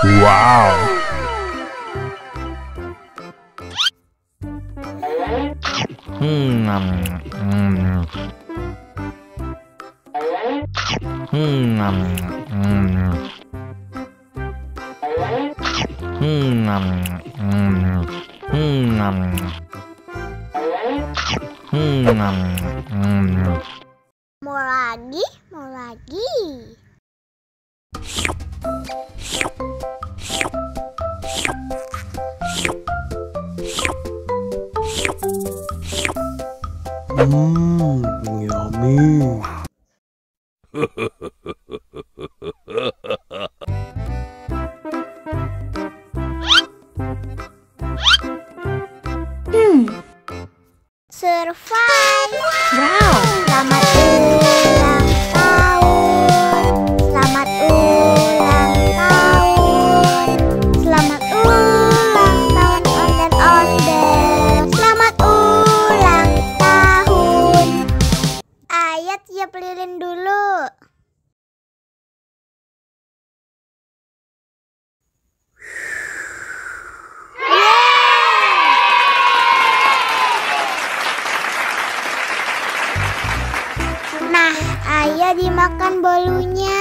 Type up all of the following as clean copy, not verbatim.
Wow. Mau lagi, mau lagi. Yummy. Survive. Wow. Selamat ulang tahun. Selamat ulang tahun. Selamat ulang tahun ondel-ondel. Selamat ulang tahun. Ayat tiup lilin dulu. Nah, ayah dimakan bolunya.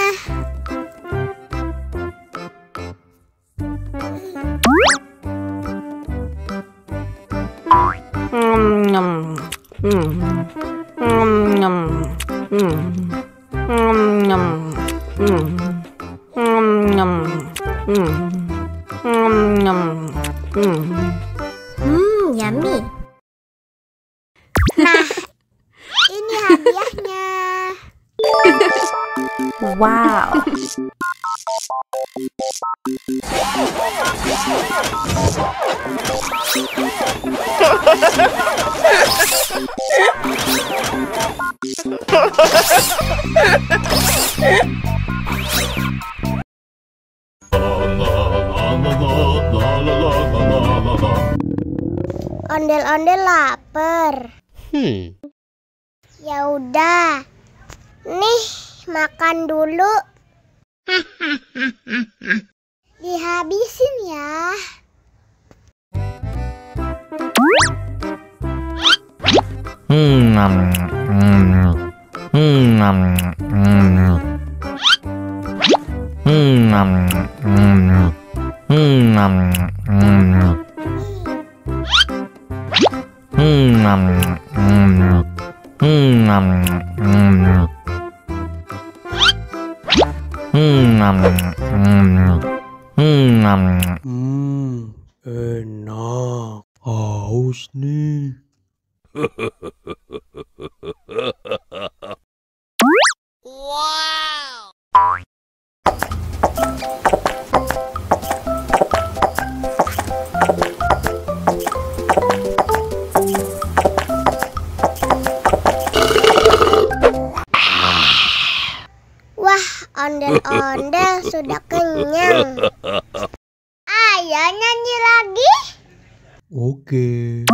Yummy. Nah, ini hadiahnya. Wow. Ondel-ondel lapar. Ya udah. Nih, makan dulu. Dihabisin ya. Enak. Haus nih. Wah, ondel-ondel sudah kenyang. Ayo nyanyi lagi. Oke.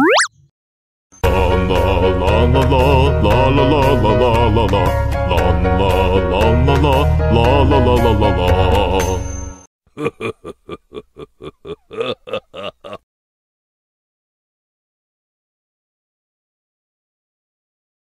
La